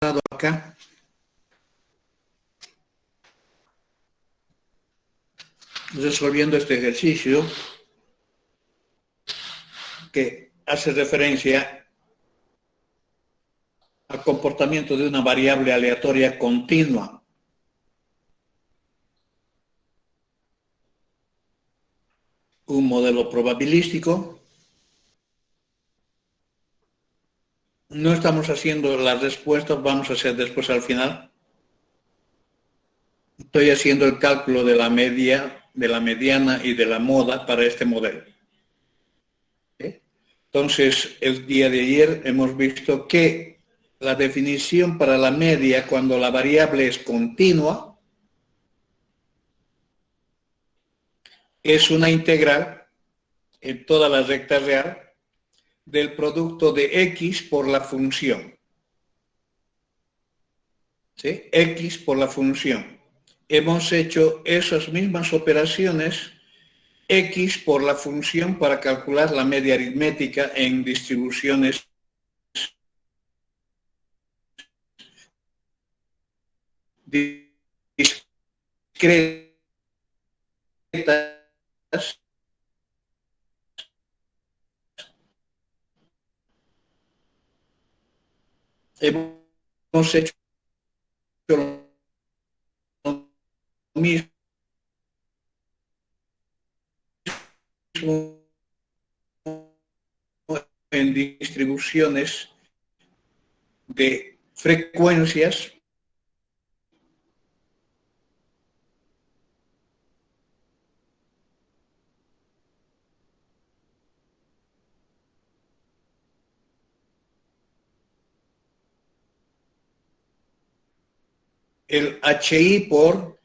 Acá, resolviendo este ejercicio que hace referencia al comportamiento de una variable aleatoria continua. Un modelo probabilístico. No estamos haciendo las respuestas, vamos a hacer después al final. Estoy haciendo el cálculo de la media, de la mediana y de la moda para este modelo. Entonces, el día de ayer hemos visto que la definición para la media, cuando la variable es continua, es una integral en toda la recta real del producto de x por la función. ¿Sí? X por la función. Hemos hecho esas mismas operaciones x por la función para calcular la media aritmética en distribuciones discretas. Hemos hecho lo mismo en distribuciones de frecuencias el HI por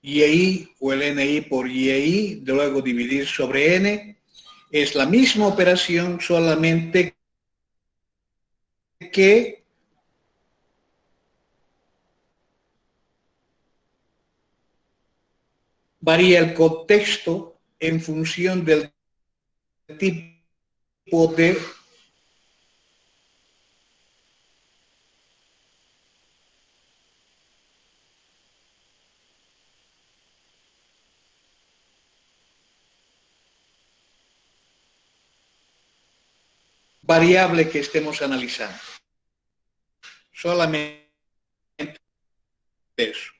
YI o el NI por YI, luego dividir sobre N, es la misma operación, solamente que varía el contexto en función del tipo de variable que estemos analizando. Solamente eso.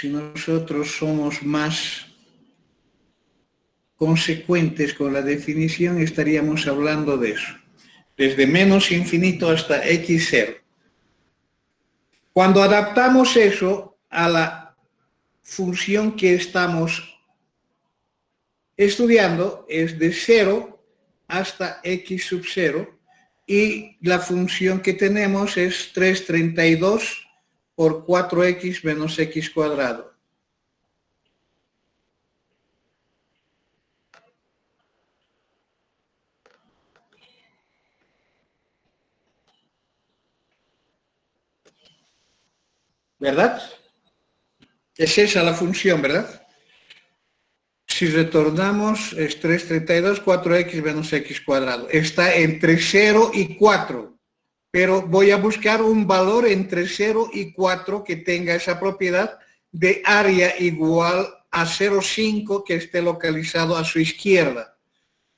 si nosotros somos más consecuentes con la definición, estaríamos hablando de eso. Desde menos infinito hasta x0. Cuando adaptamos eso a la función que estamos estudiando, es de 0 hasta x sub 0, y la función que tenemos es 332 por 4x menos x cuadrado. ¿Verdad? Es esa la función, ¿verdad? Si retornamos, es 332, 4x menos x cuadrado. Está entre 0 y 4, pero voy a buscar un valor entre 0 y 4 que tenga esa propiedad de área igual a 0,5 que esté localizado a su izquierda.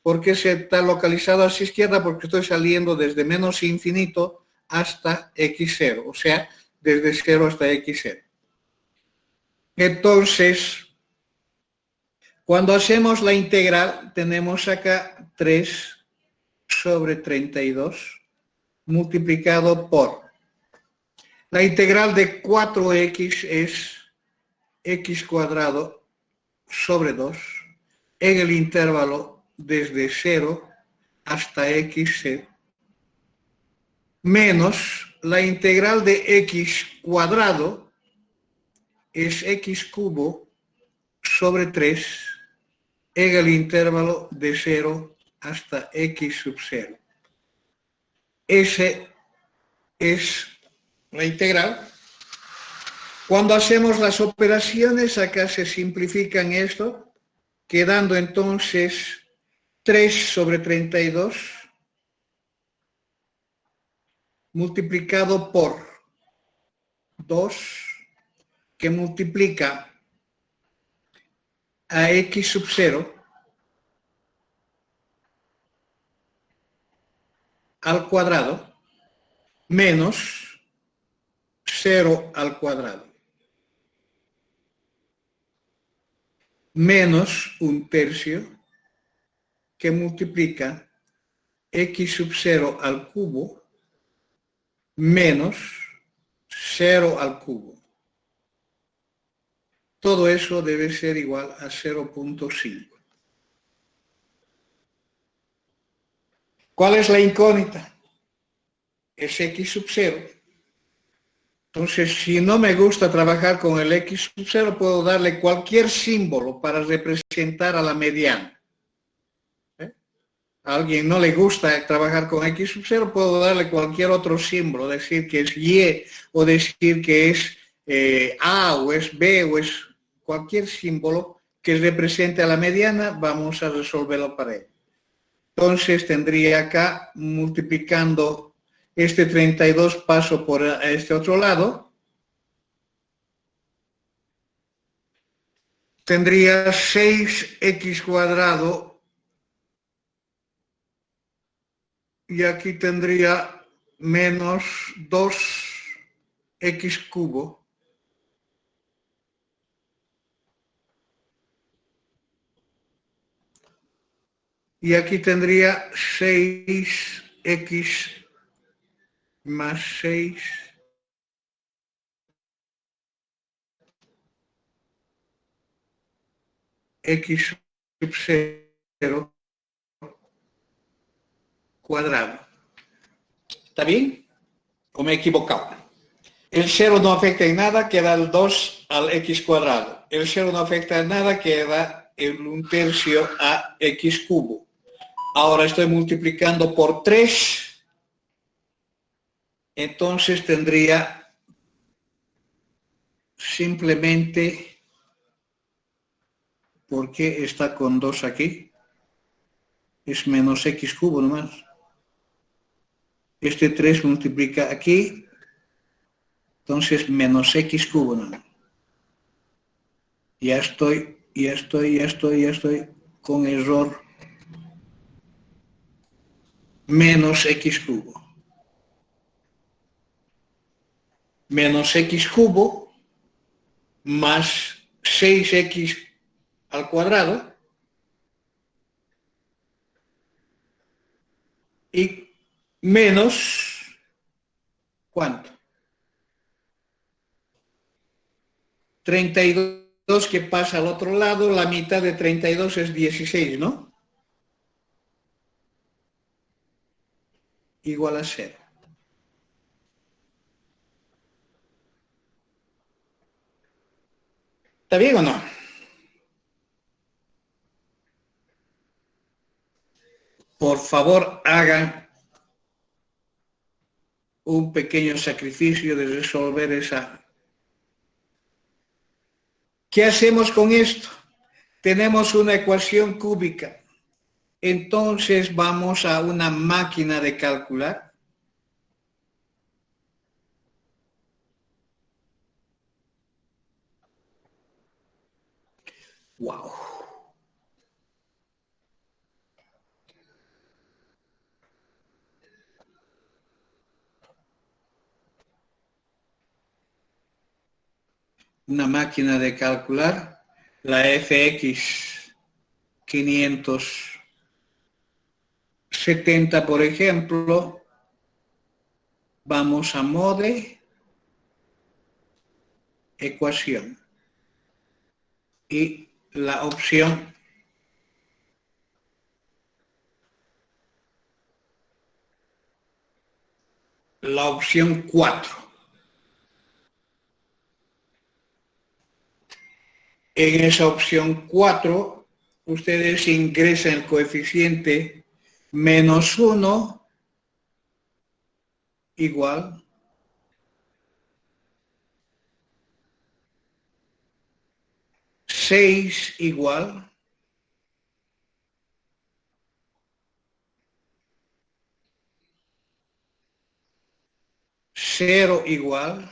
¿Por qué se está localizado a su izquierda? Porque estoy saliendo desde menos infinito hasta x0, o sea, desde 0 hasta x0. Entonces, cuando hacemos la integral, tenemos acá 3 sobre 32 multiplicado por la integral de 4x es x cuadrado sobre 2 en el intervalo desde 0 hasta x menos la integral de x cuadrado es x cubo sobre 3 en el intervalo de 0 hasta x sub 0. Ese es la integral. Cuando hacemos las operaciones, acá se simplifican esto, quedando entonces 3 sobre 32 multiplicado por 2, que multiplica a x sub 0 al cuadrado menos 0 al cuadrado menos 1/3 que multiplica x sub 0 al cubo menos 0 al cubo. Todo eso debe ser igual a 0,5. ¿Cuál es la incógnita? Es x sub 0. Entonces, si no me gusta trabajar con el x sub 0, puedo darle cualquier símbolo para representar a la mediana. A alguien no le gusta trabajar con x sub 0, puedo darle cualquier otro símbolo, decir que es y, o decir que es a, o es b, o es cualquier símbolo que represente a la mediana, vamos a resolverlo para él. Entonces tendría acá, multiplicando este 32, paso por este otro lado, tendría 6x cuadrado, y aquí tendría menos 2x cubo, y aquí tendría 6x más 6 x sub 0 cuadrado. ¿Está bien? ¿O me he equivocado? El 0 no afecta en nada, queda el 2 al x cuadrado. El 0 no afecta en nada, queda el 1/3 a x cubo. Ahora estoy multiplicando por 3, entonces tendría simplemente, ¿por qué está con 2 aquí? Es menos x cubo nomás. Este 3 multiplica aquí, entonces menos x cubo nomás. Ya estoy con error. Menos x cubo. Menos x cubo más 6x al cuadrado y menos, ¿cuánto? 32 que pasa al otro lado, la mitad de 32 es 16, ¿no? Igual a 0. ¿Está bien o no? Por favor, hagan un pequeño sacrificio de resolver esa. ¿Qué hacemos con esto? Tenemos una ecuación cúbica. Entonces vamos a una máquina de calcular. ¡Wow! Una máquina de calcular, la FX 570, por ejemplo. Vamos a mode, ecuación. Y la opción la opción 4. En esa opción 4, ustedes ingresan el coeficiente menos 1 igual 6 igual 0 igual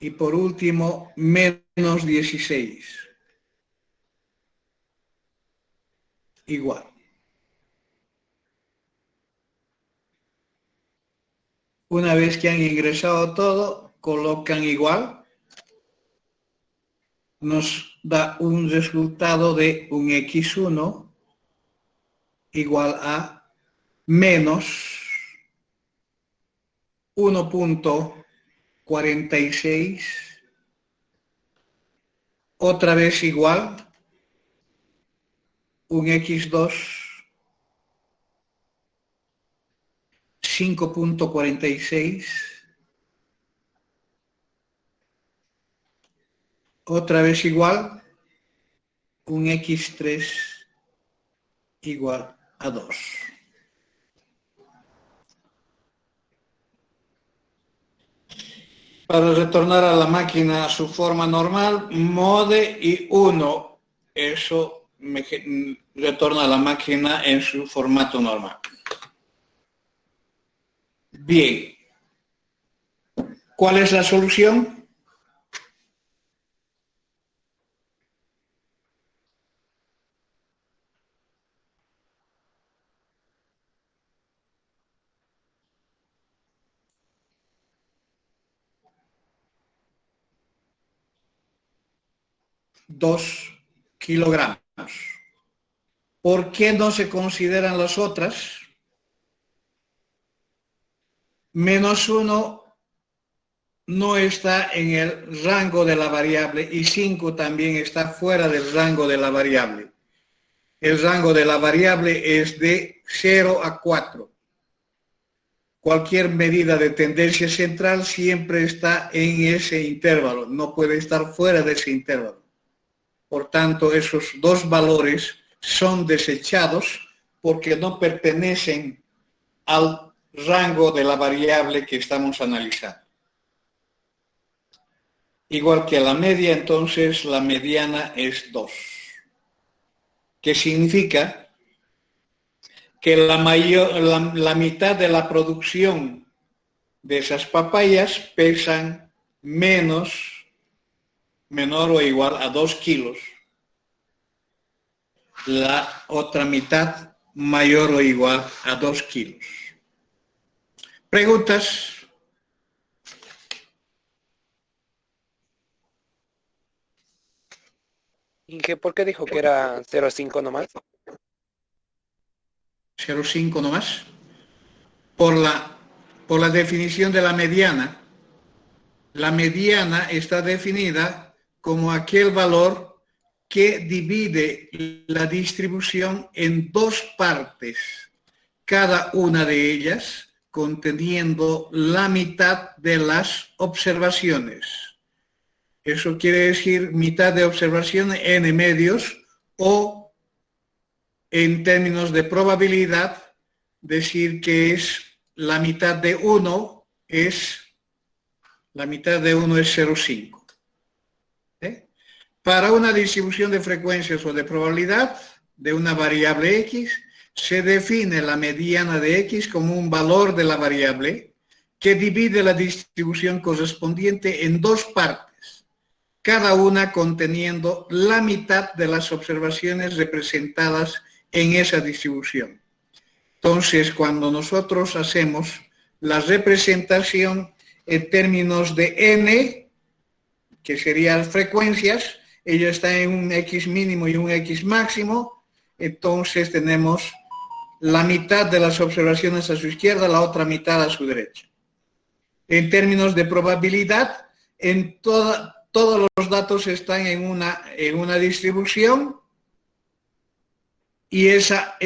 y por último menos 16 igual. Una vez que han ingresado todo, colocan igual, nos da un resultado de un x1 igual a menos 1.46, otra vez igual, un x2, 5.46, otra vez igual, un x3 igual a 2. Para retornar a la máquina a su forma normal, mode y 1, eso me retorna a la máquina en su formato normal. Bien, ¿cuál es la solución? Dos kilogramos. ¿Por qué no se consideran las otras? Menos 1 no está en el rango de la variable y 5 también está fuera del rango de la variable. El rango de la variable es de 0 a 4. Cualquier medida de tendencia central siempre está en ese intervalo, no puede estar fuera de ese intervalo. Por tanto, esos dos valores son desechados porque no pertenecen al rango de la variable que estamos analizando. Igual que la media, entonces la mediana es 2. ¿Qué significa? Que la mitad de la producción de esas papayas pesan menor o igual a 2 kilos. La otra mitad mayor o igual a 2 kilos. ¿Preguntas? Inge, ¿por qué dijo que era 0,5 nomás? 0,5 nomás. Por la definición de la mediana. La mediana está definida como aquel valor que divide la distribución en dos partes, cada una de ellas conteniendo la mitad de las observaciones. Eso quiere decir mitad de observaciones n medios, o en términos de probabilidad, decir que es la mitad de 1 es 0,5. Para una distribución de frecuencias o de probabilidad de una variable X, se define la mediana de X como un valor de la variable que divide la distribución correspondiente en dos partes, cada una conteniendo la mitad de las observaciones representadas en esa distribución. Entonces, cuando nosotros hacemos la representación en términos de n, que serían frecuencias, ello está en un x mínimo y un x máximo, entonces tenemos la mitad de las observaciones a su izquierda, la otra mitad a su derecha. En términos de probabilidad, todos los datos están en una distribución, y esa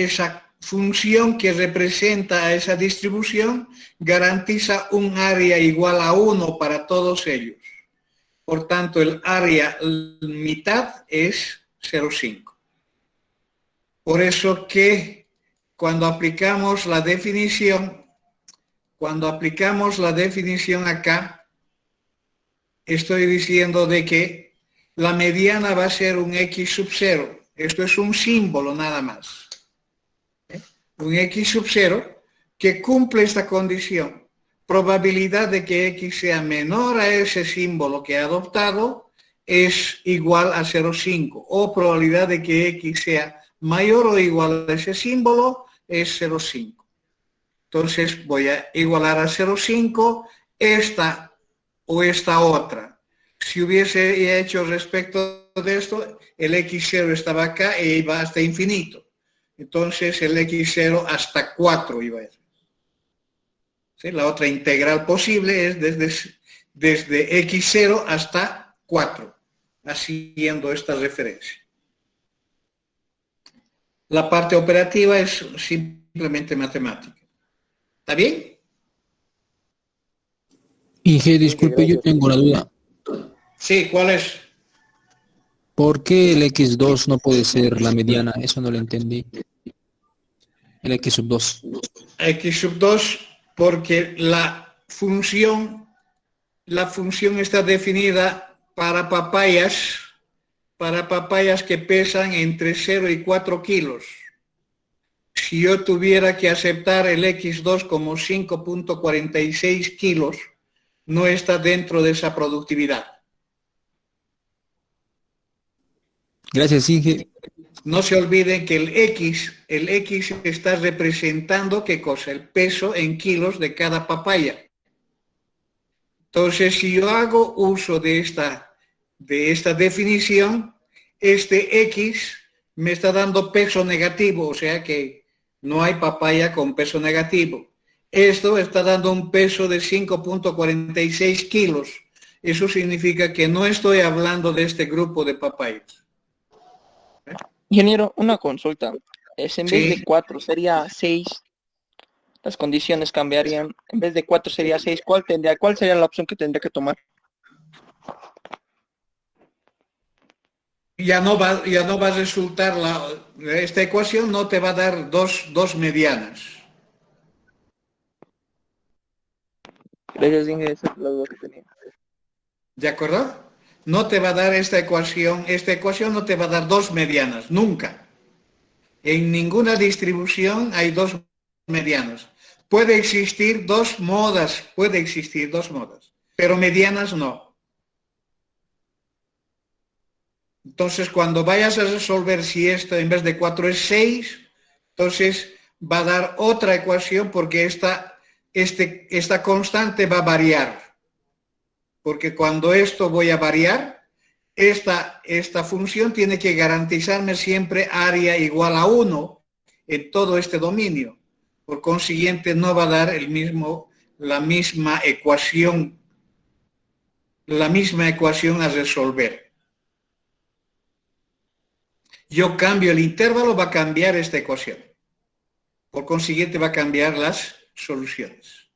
función que representa a esa distribución garantiza un área igual a 1 para todos ellos. Por tanto, el área mitad es 0,5. Por eso que cuando aplicamos la definición acá, estoy diciendo de que la mediana va a ser un x sub 0. Esto es un símbolo nada más. Un x sub 0 que cumple esta condición. Probabilidad de que x sea menor a ese símbolo que ha adoptado es igual a 0,5. O probabilidad de que x sea mayor o igual a ese símbolo es 0,5. Entonces voy a igualar a 0,5 esta o esta otra. Si hubiese hecho respecto de esto, el x0 estaba acá e iba hasta infinito. Entonces el x0 hasta 4 iba a ser. ¿Sí? La otra integral posible es desde x0 hasta 4, haciendo esta referencia. La parte operativa es simplemente matemática. ¿Está bien? Inge, disculpe, yo tengo una duda. Sí, ¿cuál es? ¿Por qué el x2 no puede ser la mediana? Eso no lo entendí. El x sub 2. X sub 2, porque la función está definida para papayas que pesan entre 0 y 4 kilos. Si yo tuviera que aceptar el x2 como 5.46 kilos, no está dentro de esa productividad. Gracias, Inge. No se olviden que el X está representando, ¿qué cosa? El peso en kilos de cada papaya. Entonces, si yo hago uso de esta definición, este X me está dando peso negativo, o sea que no hay papaya con peso negativo. Esto está dando un peso de 5.46 kilos. Eso significa que no estoy hablando de este grupo de papayas. Ingeniero, una consulta. En Sí. vez de 4 sería 6. Las condiciones cambiarían. En vez de 4 sería 6. ¿Cuál sería la opción que tendría que tomar? Ya no va a resultar esta ecuación no te va a dar dos medianas. Gracias, Inge. Esa es la duda que tenía. ¿De acuerdo? No te va a dar esta ecuación no te va a dar dos medianas, nunca. En ninguna distribución hay dos medianas. Puede existir dos modas, pero medianas no. Entonces, cuando vayas a resolver si esto en vez de 4 es 6, entonces va a dar otra ecuación porque esta esta constante va a variar, porque cuando esto voy a variar, esta función tiene que garantizarme siempre área igual a 1 en todo este dominio. Por consiguiente, no va a dar la misma ecuación a resolver. Yo cambio el intervalo, va a cambiar esta ecuación. Por consiguiente, va a cambiar las soluciones.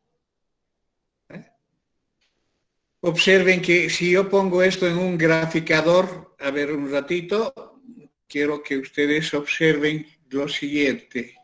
Observen que si yo pongo esto en un graficador, a ver un ratito, quiero que ustedes observen lo siguiente.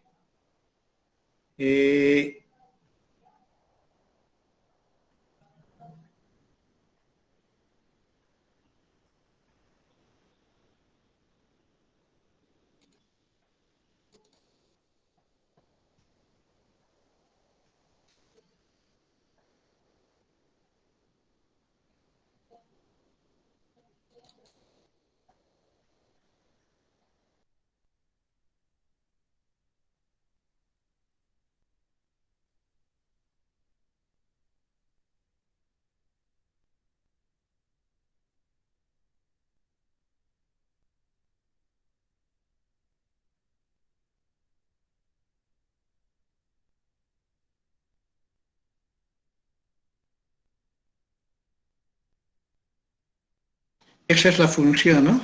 Esa es la función, ¿no?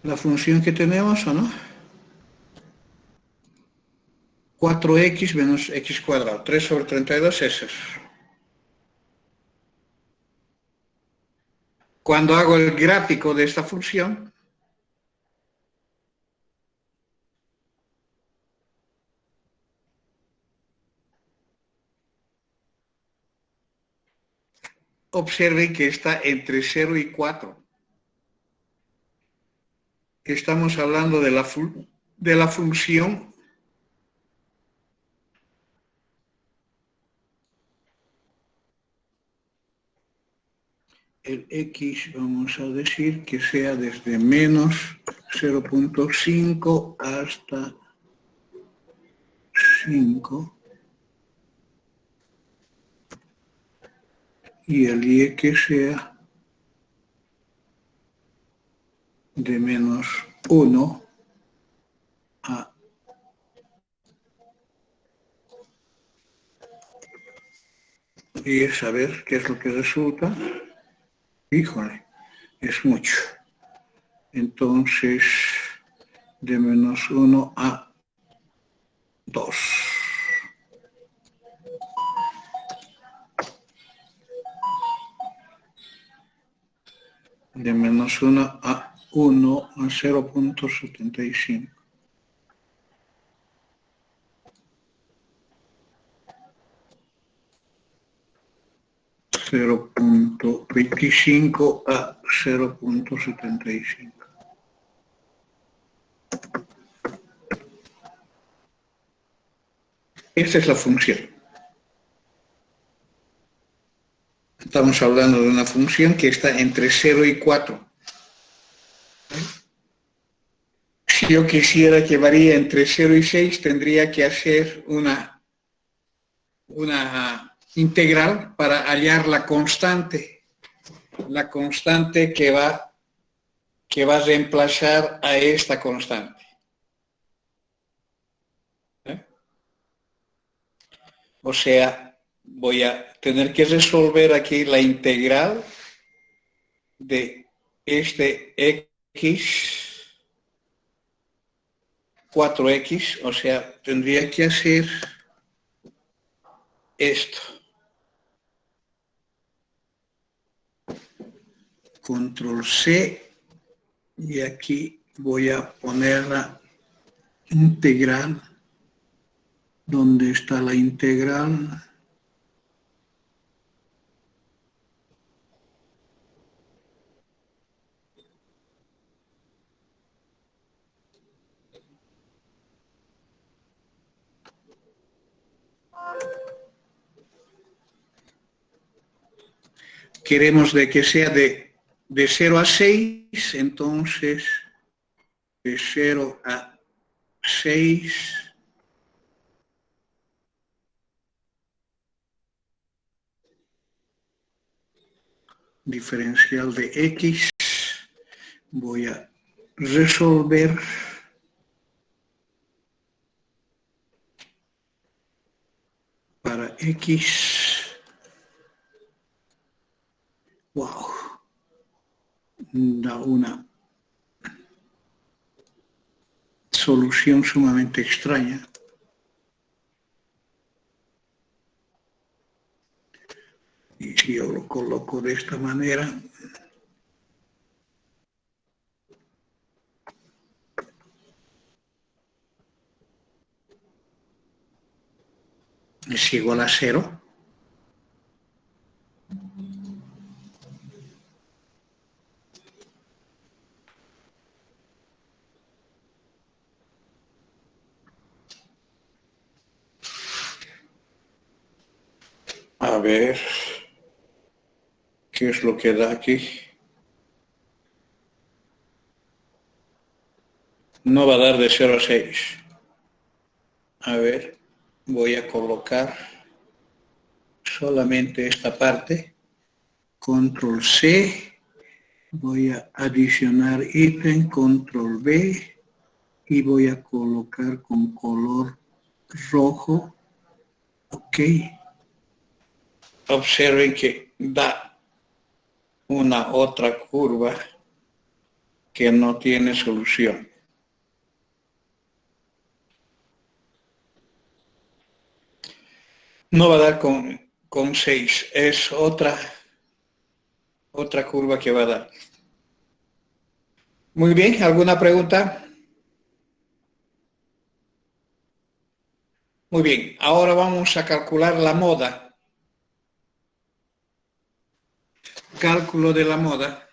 La función que tenemos, ¿o no? 4x menos x cuadrado, 3 sobre 32, ese es. Cuando hago el gráfico de esta función, observen que está entre 0 y 4. Estamos hablando de la función el x, vamos a decir que sea desde menos 0.5 hasta 5. Y el y que sea de menos 1 a y es saber qué es lo que resulta. Híjole, es mucho. Entonces, de menos 1 a 2. De menos 1 a 1 a 0.75. .25 a 0.75. Esta es la función. Estamos hablando de una función que está entre 0 y 4. Si yo quisiera que varíe entre 0 y 6, tendría que hacer una integral para hallar la constante que va a reemplazar a esta constante. O sea, voy a tener que resolver aquí la integral de este x, 4x, o sea, tendría que hacer esto. Control C, y aquí voy a poner la integral. ¿Dónde está la integral? Queremos de que sea de 0 a 6, entonces de 0 a 6 diferencial de x. Voy a resolver para x. Wow. Da una solución sumamente extraña. Y si yo lo coloco de esta manera, es igual a 0. A ver, ¿qué es lo que da aquí? No va a dar de 0 a 6. A ver, voy a colocar solamente esta parte. Control C. Voy a adicionar ítem, control V. Y voy a colocar con color rojo. Ok. Observen que da una otra curva que no tiene solución. No va a dar con 6, es otra curva que va a dar. Muy bien, ¿alguna pregunta? Muy bien, ahora vamos a calcular la moda. Cálculo de la moda.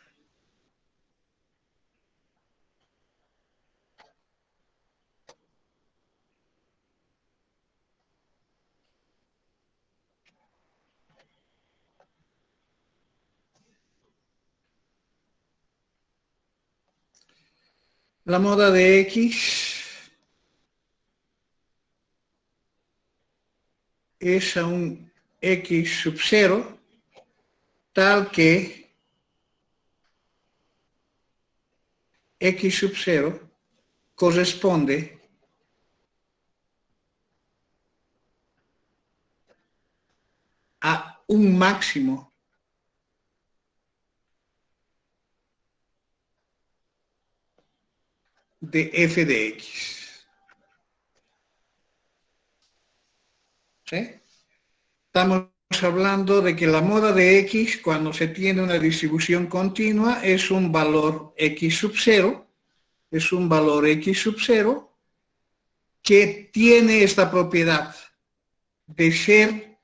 La moda de X es a un X sub 0 tal que X sub 0 corresponde a un máximo de f de x. ¿Sí? Estamos hablando de que la moda de x, cuando se tiene una distribución continua, es un valor x sub 0, es un valor x sub 0 que tiene esta propiedad de ser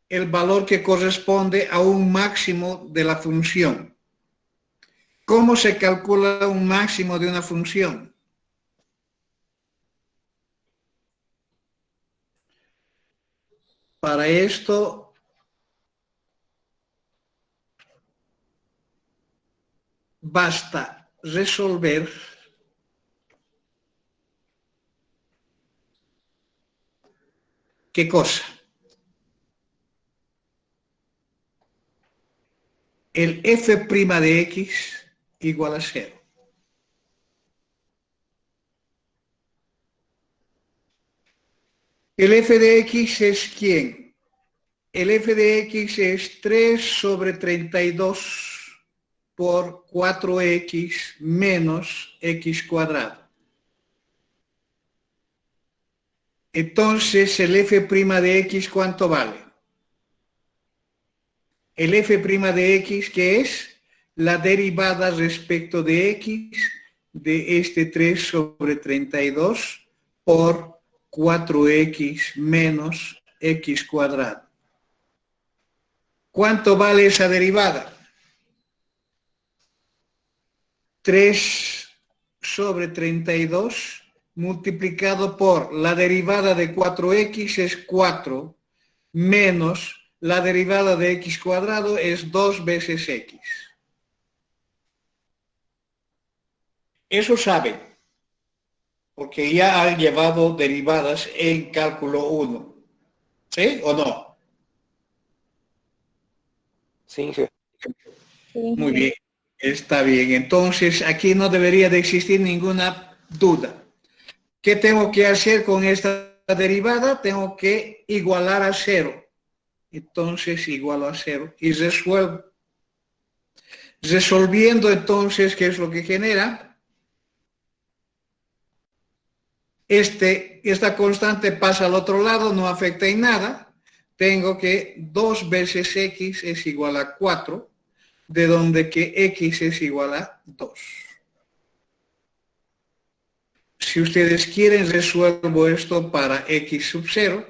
el valor que corresponde a un máximo de la función. ¿Cómo se calcula un máximo de una función? Para esto, basta resolver ¿qué cosa? El f' de x igual a 0. ¿El f de x es quién? El f de x es 3 sobre 32 por 4x menos x cuadrado. Entonces, el f' de x, ¿cuánto vale? El f' de x, que es la derivada respecto de x de este 3 sobre 32 por 4x menos x cuadrado. ¿Cuánto vale esa derivada? 3 sobre 32 multiplicado por la derivada de 4x es 4 menos la derivada de x cuadrado es 2 veces x. Eso saben, porque ya han llevado derivadas en cálculo 1. ¿Sí o no? Sí, jefe. Muy bien, está bien. Entonces, aquí no debería de existir ninguna duda. ¿Qué tengo que hacer con esta derivada? Tengo que igualar a cero. Entonces, igualo a cero y resuelvo. Resolviendo, entonces, ¿qué es lo que genera? Esta constante pasa al otro lado, no afecta en nada. Tengo que 2 veces x es igual a 4, de donde que x es igual a 2. Si ustedes quieren, resuelvo esto para x sub 0.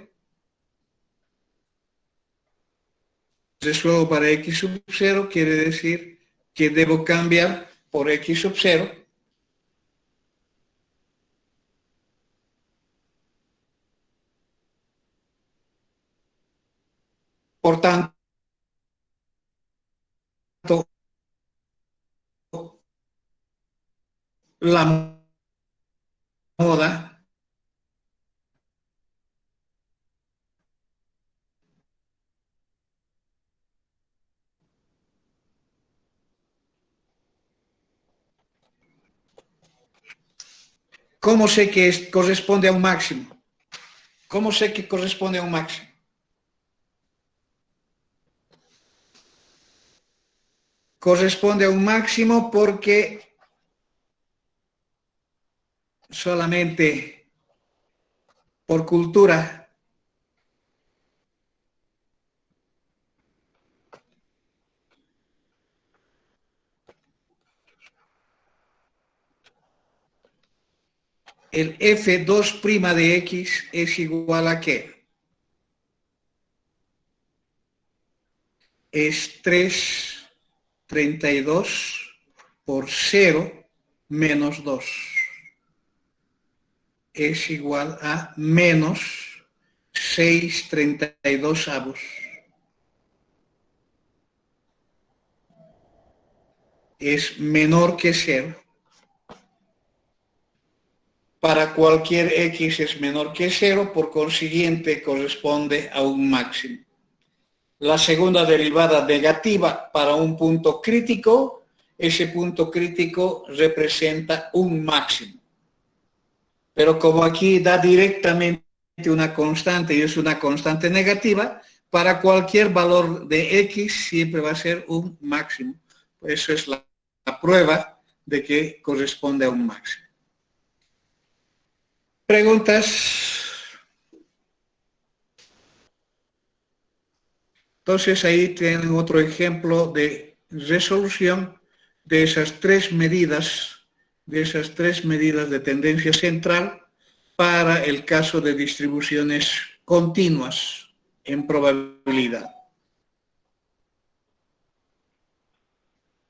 Resuelvo para x sub 0, quiere decir que debo cambiar por x sub 0. Por tanto, la moda ¿cómo sé que corresponde a un máximo? ¿Cómo sé que corresponde a un máximo? Corresponde a un máximo porque solamente por cultura el f2' de x es igual a ¿qué? Es 3,32 por 0 menos 2. Es igual a menos 6,32. Es menor que 0. Para cualquier x es menor que 0, por consiguiente corresponde a un máximo. La segunda derivada negativa para un punto crítico, ese punto crítico representa un máximo. Pero como aquí da directamente una constante y es una constante negativa, para cualquier valor de x siempre va a ser un máximo. Eso es la prueba de que corresponde a un máximo. ¿Preguntas? Entonces ahí tienen otro ejemplo de resolución de esas tres medidas, de tendencia central para el caso de distribuciones continuas en probabilidad.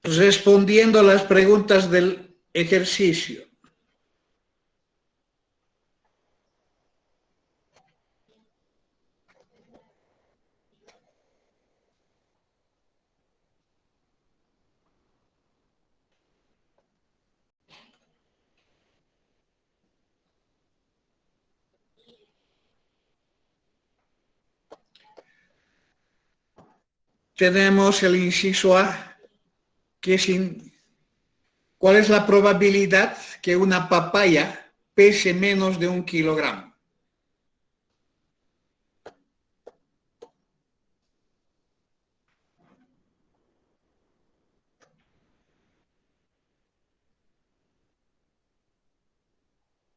Respondiendo a las preguntas del ejercicio. Tenemos el inciso A, que es ¿cuál es la probabilidad que una papaya pese menos de 1 kilogramo?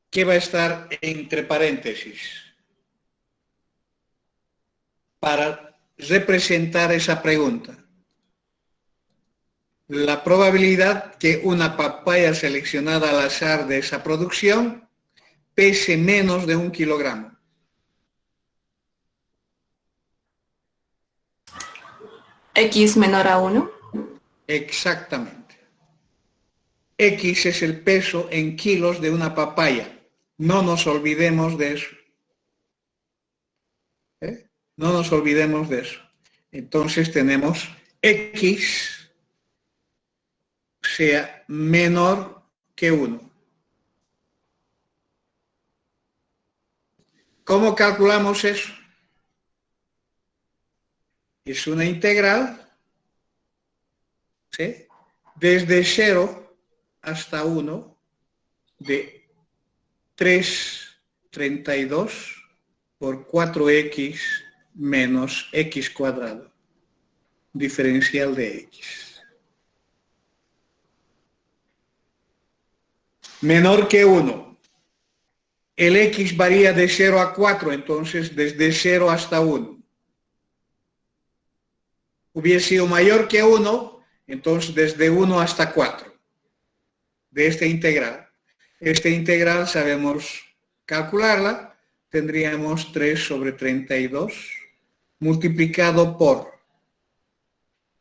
¿Qué va a estar entre paréntesis? Para representar esa pregunta. La probabilidad que una papaya seleccionada al azar de esa producción pese menos de 1 kilogramo. X menor a 1. Exactamente. X es el peso en kilos de una papaya. No nos olvidemos de eso. No nos olvidemos de eso. Entonces tenemos X sea menor que 1. ¿Cómo calculamos eso? Es una integral ¿sí? Desde 0 hasta 1 de 3,32 por 4x menos x cuadrado, diferencial de x. Menor que 1. El x varía de 0 a 4, entonces desde 0 hasta 1. Hubiese sido mayor que 1, entonces desde 1 hasta 4. De esta integral. Esta integral sabemos calcularla. Tendríamos 3 sobre 32 multiplicado por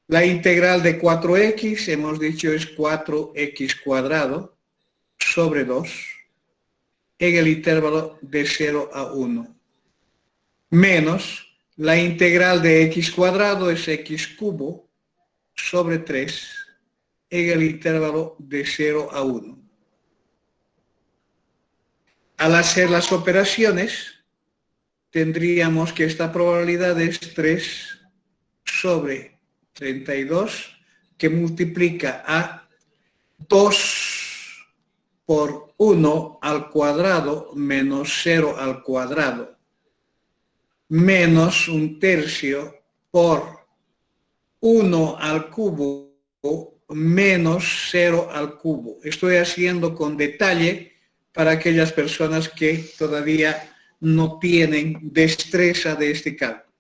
la integral de 4x, hemos dicho es 4x cuadrado sobre 2 en el intervalo de 0 a 1, menos la integral de x cuadrado es x cubo sobre 3 en el intervalo de 0 a 1. Al hacer las operaciones, tendríamos que esta probabilidad es 3 sobre 32, que multiplica a 2 por 1 al cuadrado menos 0 al cuadrado, menos 1/3 por 1 al cubo menos 0 al cubo. Estoy haciendo con detalle para aquellas personas que todavía no tienen destreza de este cálculo.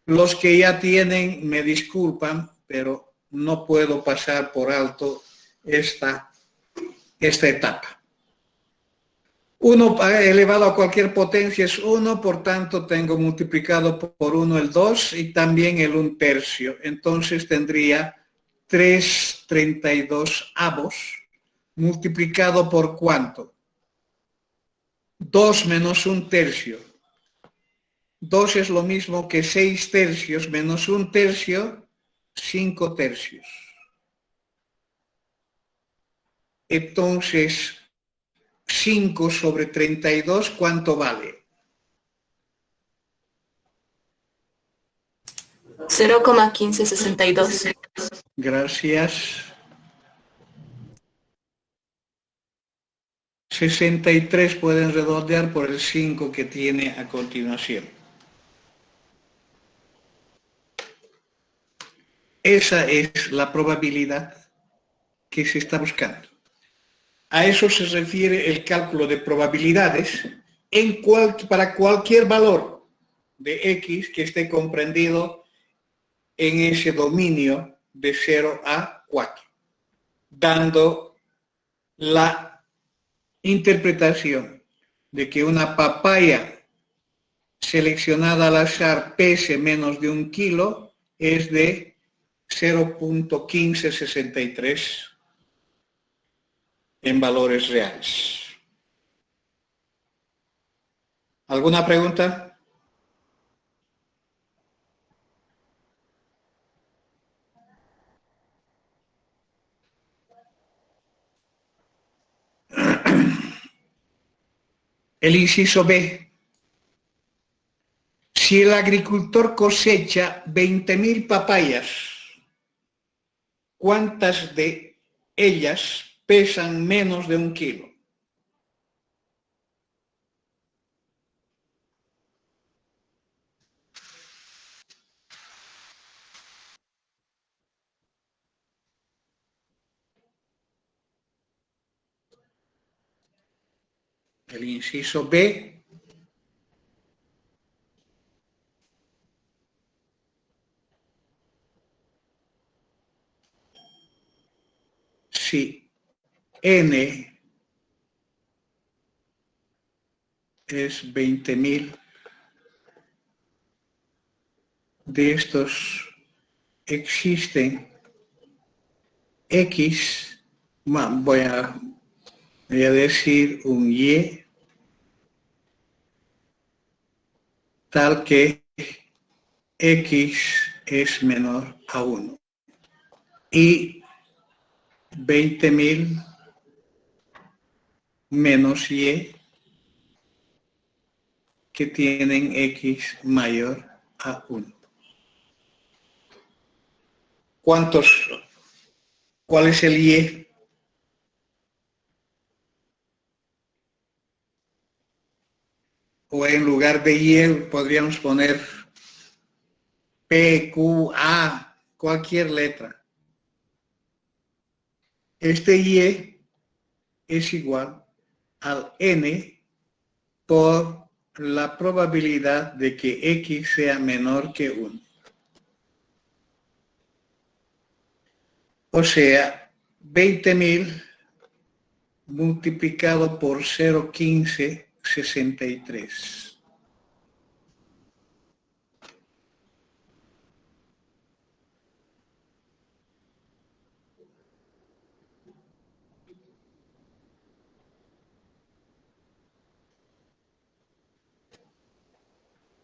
Los que ya tienen, me disculpan, pero no puedo pasar por alto esta etapa. 1 elevado a cualquier potencia es 1, por tanto tengo multiplicado por 1 el 2 y también el 1/3. Entonces tendría 3/32 multiplicado por ¿cuánto? 2 menos 1/3. 2 es lo mismo que 6/3 menos 1/3, 5/3. Entonces, 5 sobre 32, ¿cuánto vale? 0,1562. Gracias. 63 pueden redondear por el 5 que tiene a continuación. Esa es la probabilidad que se está buscando. A eso se refiere el cálculo de probabilidades para cualquier valor de x que esté comprendido en ese dominio de 0 a 4, dando la interpretación de que una papaya seleccionada al azar pese menos de 1 kilo es de 0,1563 en valores reales. ¿Alguna pregunta? El inciso B. Si el agricultor cosecha 20.000 papayas, ¿cuántas de ellas pesan menos de 1 kilo? El inciso B. Si N es 20.000, de estos existen X, voy a decir un Y, tal que X es menor a 1. Y 20.000 menos Y que tienen X mayor a 1. ¿Cuántos ¿Cuál es el Y? O en lugar de Y podríamos poner P, Q, A, cualquier letra. Este Y es igual al N por la probabilidad de que X sea menor que 1. O sea, 20.000 multiplicado por 0,15, 63.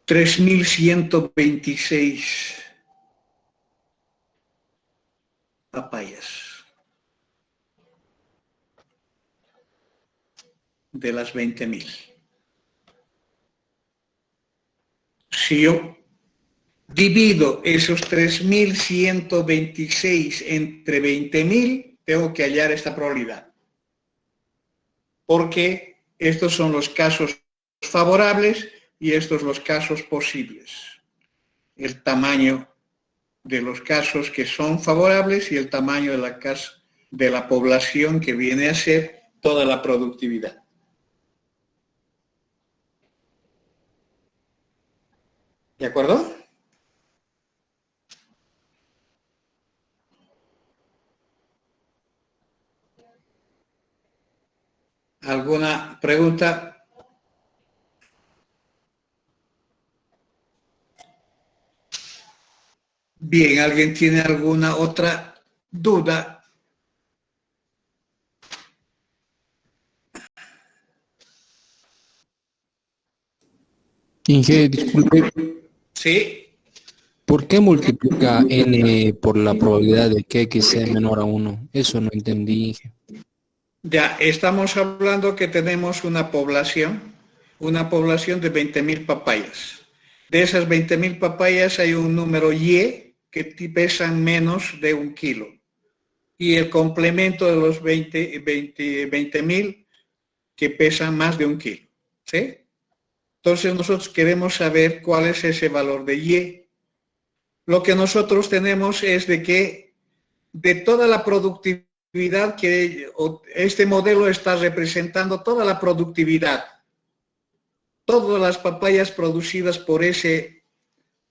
$3.126 papayas de las 20.000. Si yo divido esos 3.126 entre 20.000, tengo que hallar esta probabilidad. Porque estos son los casos favorables y estos los casos posibles. El tamaño de los casos que son favorables y el tamaño de la población que viene a ser toda la productividad. ¿De acuerdo? ¿Alguna pregunta? Bien, ¿alguien tiene alguna otra duda? Inge, disculpe, Sí, ¿por qué multiplica n por la probabilidad de que x sea menor a 1? Eso no entendí, Inge. ya estamos hablando que tenemos una población de 20.000 papayas. De esas 20.000 papayas hay un número Y que pesan menos de 1 kilo. Y el complemento de los 20.000 que pesan más de 1 kilo. ¿Sí? Entonces nosotros queremos saber cuál es ese valor de Y. Lo que nosotros tenemos es de que de toda la productividad que este modelo está representando, toda la productividad, todas las papayas producidas por ese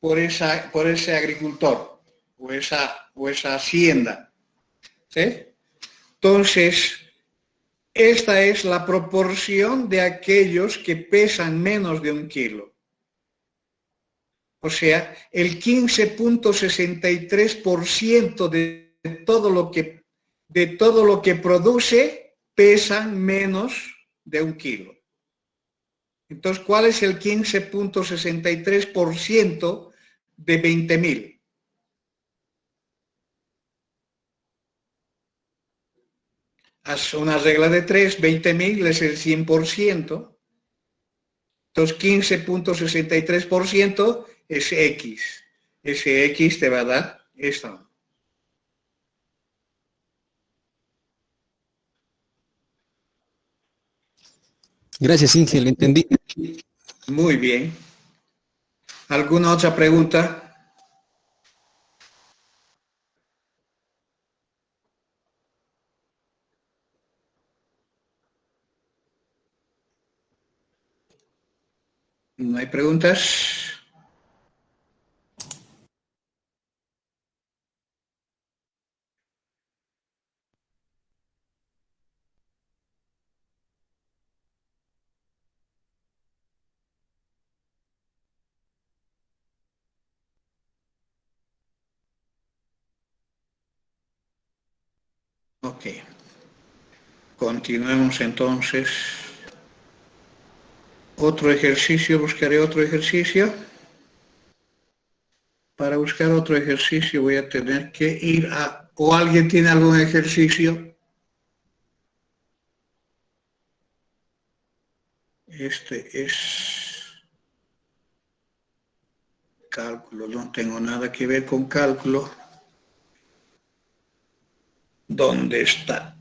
agricultor o esa hacienda. ¿Sí? Entonces, esta es la proporción de aquellos que pesan menos de 1 kilo. O sea, el 15.63% de todo lo que produce pesan menos de 1 kilo. Entonces, ¿cuál es el 15.63% de 20.000? Haz una regla de 3, 20.000 es el 100%. Entonces, 15.63% es X. Ese X te va a dar esto. Gracias, Inge, lo entendí. Muy bien. ¿Alguna otra pregunta? ¿No hay preguntas? Ok. Continuemos entonces. Otro ejercicio, buscaré otro ejercicio. Para buscar otro ejercicio voy a tener que ir a... ¿O alguien tiene algún ejercicio? Este es cálculo, no tengo nada que ver con cálculo. ¿Dónde está?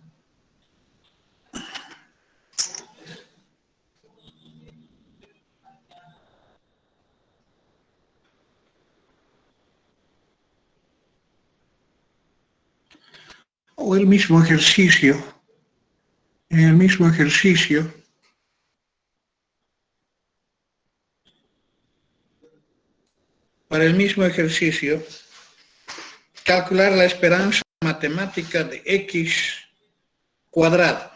O el mismo ejercicio, en el mismo ejercicio, para el mismo ejercicio, calcular la esperanza matemática de x cuadrado.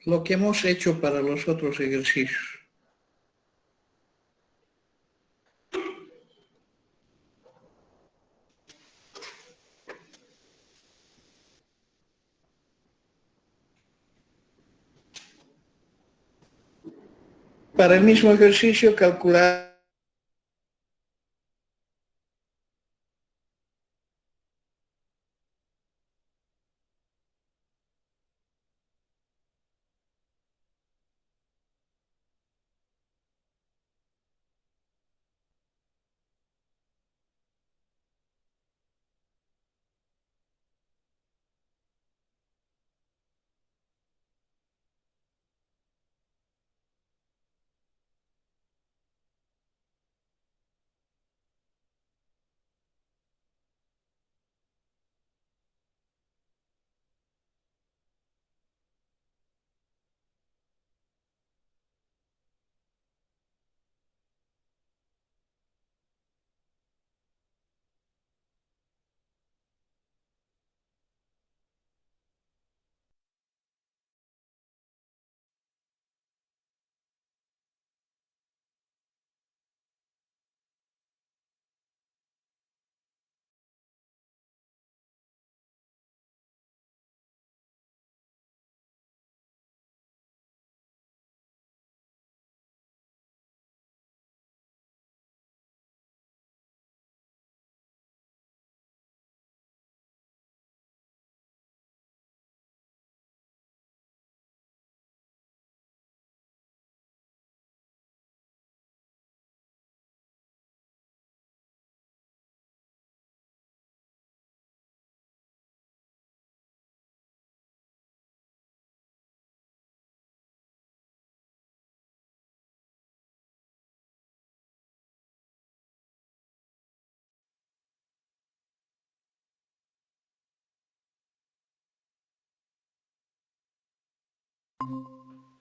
Lo que hemos hecho para los otros ejercicios. Para el mismo ejercicio, calcular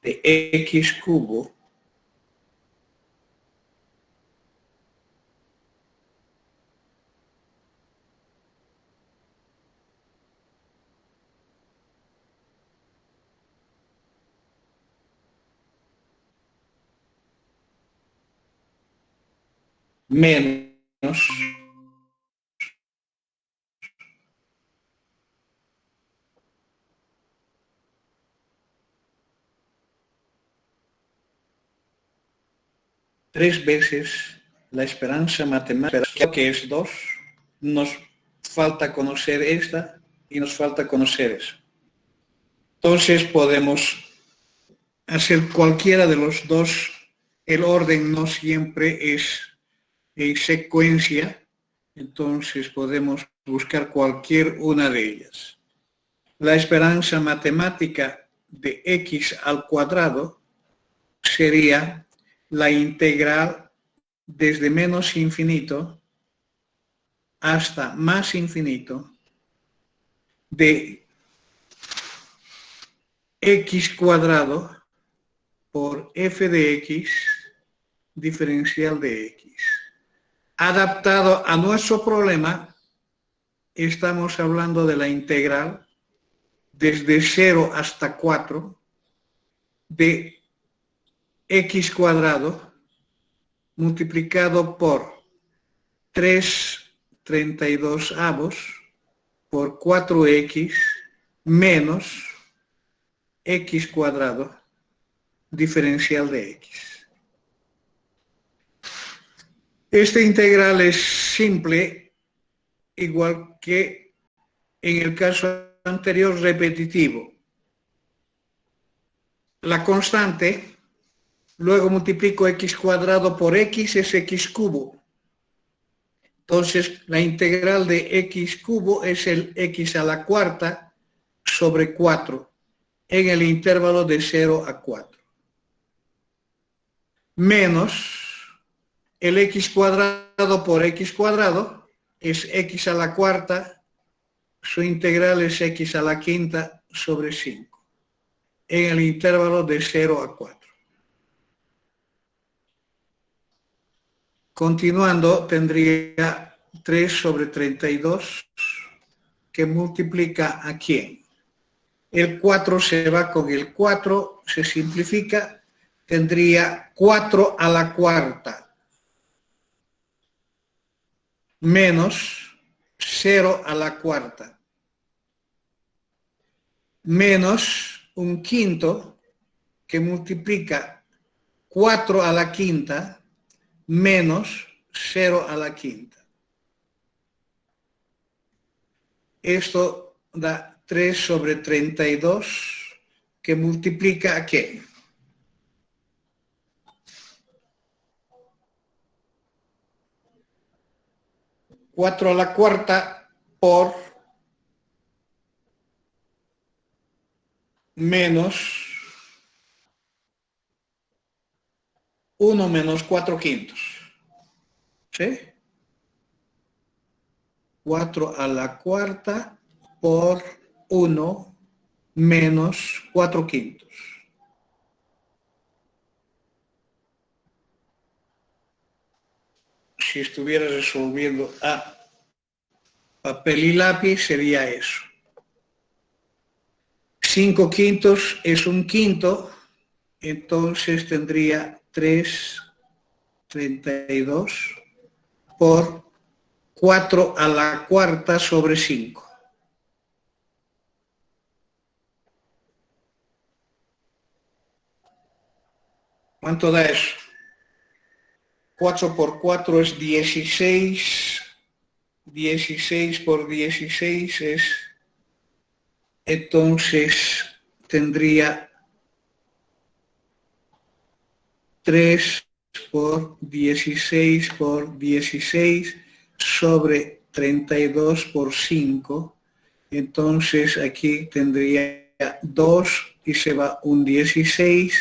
de x cubo menos tres veces la esperanza matemática, que es 2. Nos falta conocer esta y nos falta conocer eso. Entonces podemos hacer cualquiera de los dos. El orden no siempre es en secuencia, entonces podemos buscar cualquier una de ellas. La esperanza matemática de x al cuadrado sería la integral desde menos infinito hasta más infinito de x cuadrado por f de x diferencial de x. Adaptado a nuestro problema, estamos hablando de la integral desde 0 hasta 4 de x cuadrado multiplicado por 3/32 por 4x menos x cuadrado diferencial de x. Esta integral es simple, igual que en el caso anterior repetitivo. La constante, luego multiplico x cuadrado por x, es x cubo. Entonces, la integral de x cubo es el x a la cuarta sobre 4 en el intervalo de 0 a 4. Menos el x cuadrado por x cuadrado es x a la cuarta, su integral es x a la quinta sobre 5 en el intervalo de 0 a 4. Continuando, tendría 3 sobre 32 que multiplica ¿a quién? El 4 se va con el 4, se simplifica, tendría 4 a la cuarta menos 0 a la cuarta menos un quinto que multiplica 4 a la quinta menos 0 a la quinta. Esto da 3 sobre 32 que multiplica ¿a qué? Cuatro a la cuarta por menos 1 menos 4 quintos. ¿Sí? 4 a la cuarta por 1 menos 4 quintos. Si estuviera resolviendo a papel y lápiz, sería eso. 5 quintos es un quinto, entonces tendría 3/32 por 4 a la cuarta sobre 5. ¿Cuánto da eso? 4 por 4 es 16. 16 por 16 es... Entonces tendría 3 por 16 por 16 sobre 32 por 5. Entonces aquí tendría 2 y se va un 16,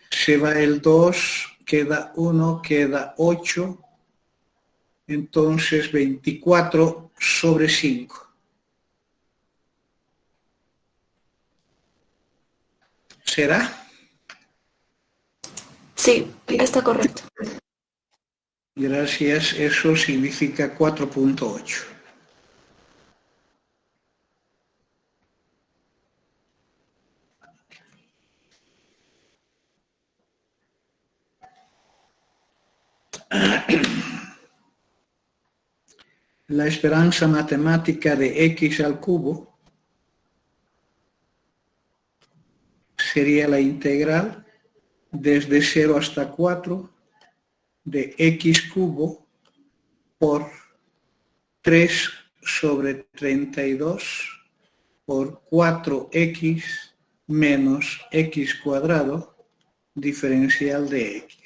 se va el 2, queda 1, queda 8. Entonces 24 sobre 5. ¿Será? Sí, está correcto. Gracias, eso significa 4.8. La esperanza matemática de x al cubo sería la integral desde 0 hasta 4 de x cubo por 3 sobre 32 por 4x menos x cuadrado diferencial de x.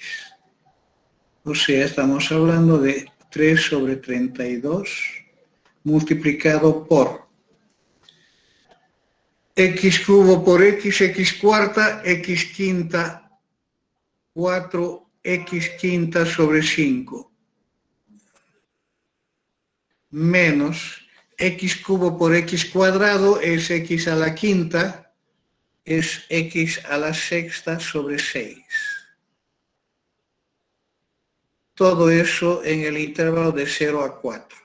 O sea, estamos hablando de 3 sobre 32 multiplicado por x cubo por x cuarta, x quinta, 4x quinta sobre 5, menos x cubo por x cuadrado es x a la quinta, es x a la sexta sobre 6. todo eso en el intervalo de 0 a 4.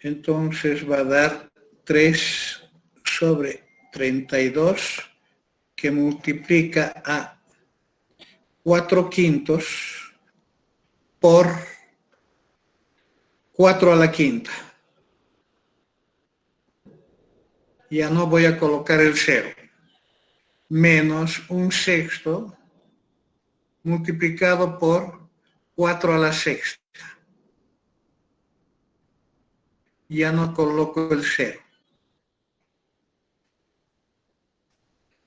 Entonces va a dar 3 sobre 32 que multiplica a 4 quintos por 4 a la quinta. Ya no voy a colocar el 0. Menos un sexto multiplicado por 4 a la sexta. Ya no coloco el 0.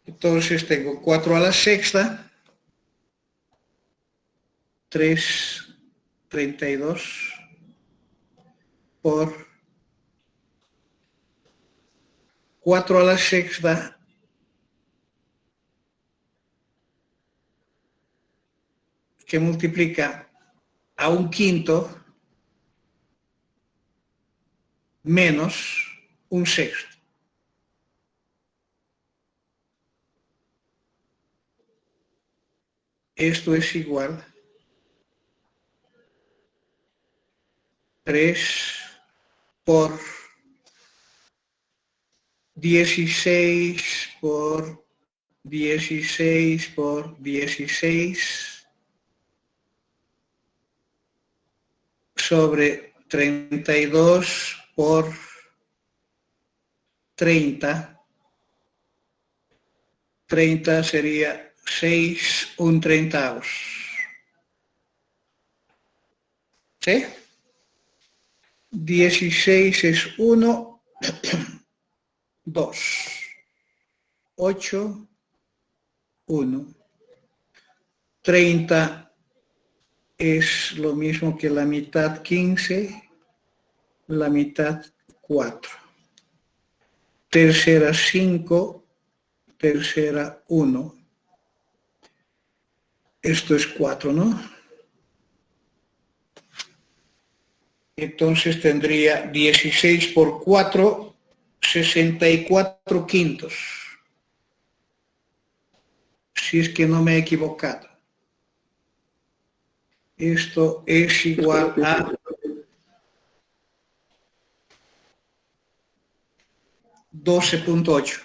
Entonces tengo 4 a la sexta, 3/32 por 4 a la sexta que multiplica a un quinto menos un sexto. Esto es igual a 3 por 16 por 16 por 16 sobre 32 por 30. 30 sería 6/30. ¿Sí? 16 es 1, 2, 8, 1. 30 es lo mismo que la mitad 15, la mitad 4. Tercera 5, tercera 1. Esto es 4, ¿no? Entonces tendría 16 por 4, 64 quintos. Si es que no me he equivocado. Esto es igual a 12.8.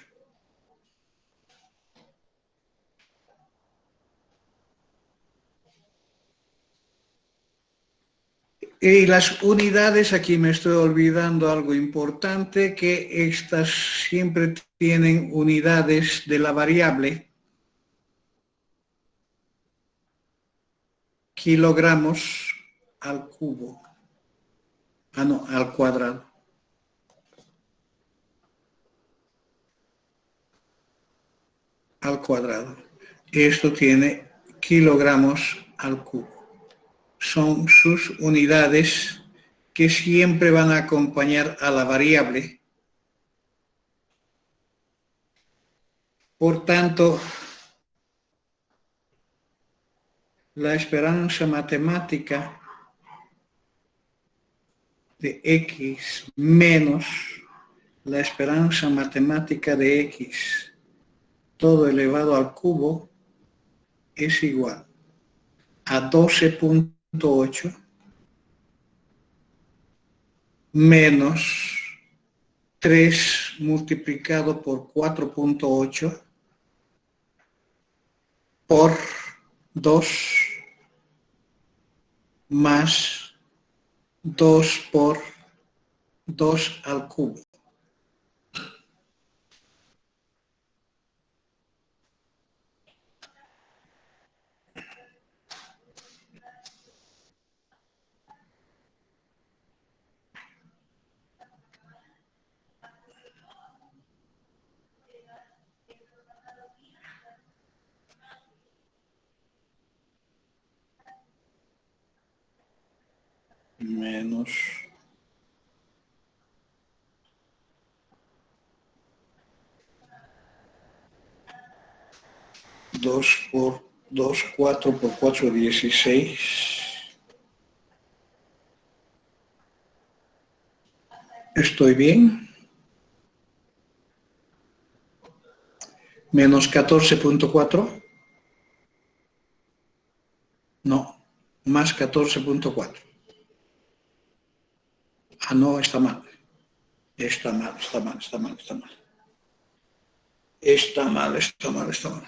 Y las unidades, aquí me estoy olvidando algo importante, que estas siempre tienen unidades de la variable kilogramos al cubo. Ah, no, al cuadrado. Al cuadrado. Esto tiene kilogramos al cubo. Son sus unidades que siempre van a acompañar a la variable. Por tanto, la esperanza matemática de x menos la esperanza matemática de x todo elevado al cubo es igual a 12.8 menos 3 multiplicado por 4.8 por 2 más 2 por 2 al cubo. Menos 2 por 2, 4 por 4, 16. ¿Estoy bien? Menos 14.4. No, más 14.4. Ah, no, está mal. Está mal, está mal, está mal, está mal. Está mal, está mal, está mal.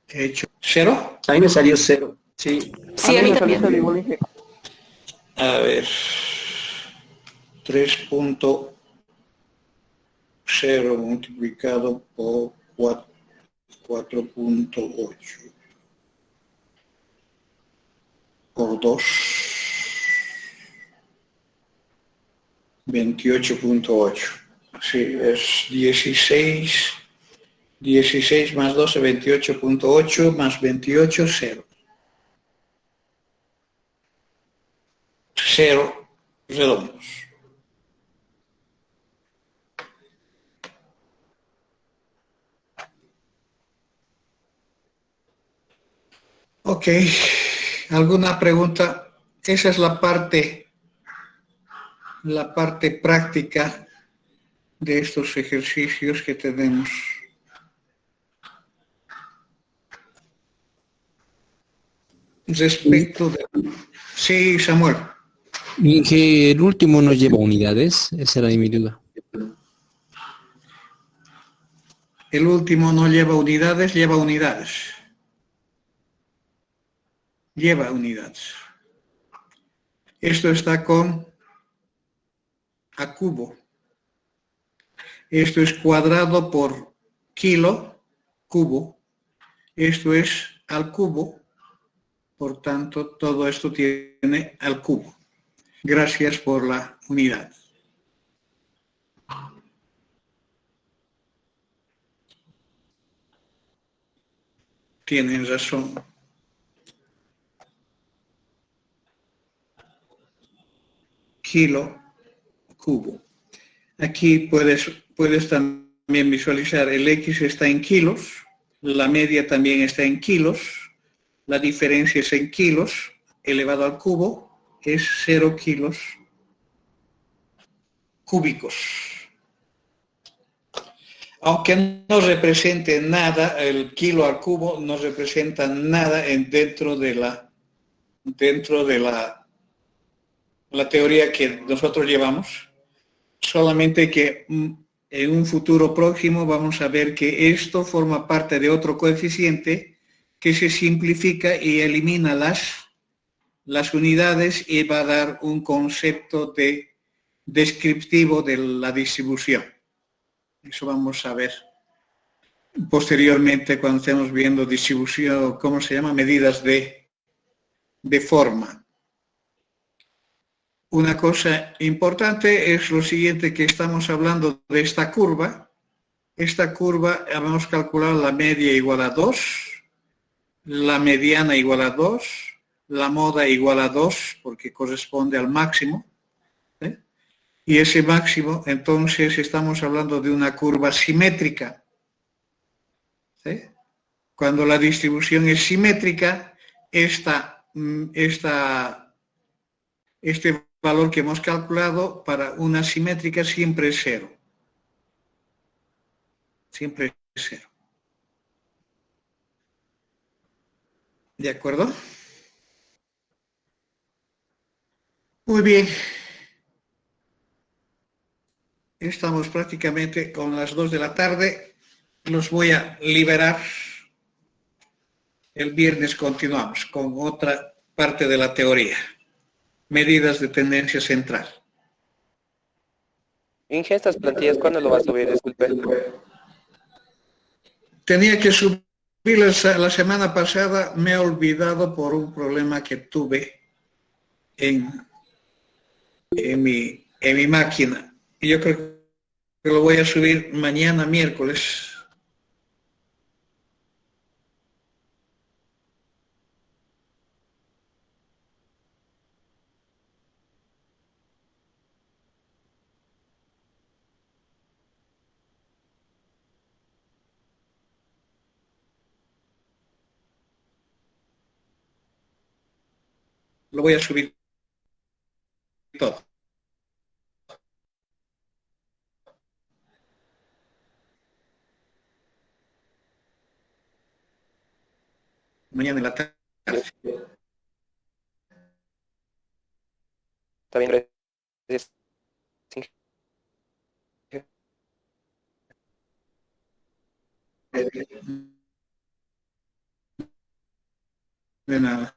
He hecho cero. Ahí me salió 0. Sí. A Sí, mí a mí me salió también. cero igual, Inge. A ver. 3.0 multiplicado por 4.8 por 2, 28.8. Sí, es 16. 16 más 12, 28.8 más 28, 0. 0 redondos. Ok, ¿alguna pregunta? Esa es la parte práctica de estos ejercicios que tenemos. Respecto de... Sí, Samuel. Inge, el último no lleva unidades, esa era mi duda. El último no lleva unidades, lleva unidades. Lleva unidades. Esto está con a cubo. Esto es cuadrado por kilo, cubo. Esto es al cubo. Por tanto, todo esto tiene al cubo. Gracias por la unidad. Tienen razón. Kilo, cubo. Aquí puedes también visualizar el X está en kilos, la media también está en kilos, la diferencia es en kilos, elevado al cubo es 0 kilos cúbicos. Aunque no represente nada, el kilo al cubo no representa nada dentro de la teoría que nosotros llevamos, solamente que en un futuro próximo vamos a ver que esto forma parte de otro coeficiente que se simplifica y elimina las unidades y va a dar un concepto descriptivo de la distribución. Eso vamos a ver posteriormente cuando estemos viendo distribución, ¿cómo se llama? Medidas de forma. Una cosa importante es lo siguiente, que estamos hablando de esta curva. Esta curva hemos calculado la media igual a 2, la mediana igual a 2, la moda igual a 2, porque corresponde al máximo. Y ese máximo, entonces, estamos hablando de una curva simétrica. ¿Sí? Cuando la distribución es simétrica, este valor que hemos calculado para una simétrica siempre es 0. Siempre es 0. ¿De acuerdo? Muy bien. Estamos prácticamente con las 2 de la tarde. Los voy a liberar. El viernes continuamos con otra parte de la teoría. Medidas de tendencia central. Inge, estas plantillas, ¿cuándo lo vas a subir? Disculpe. Tenía que subirlas la semana pasada, me he olvidado por un problema que tuve en mi máquina. Y yo creo que lo voy a subir mañana miércoles. Lo voy a subir todo. mañana en la tarde. Está bien, gracias. De nada.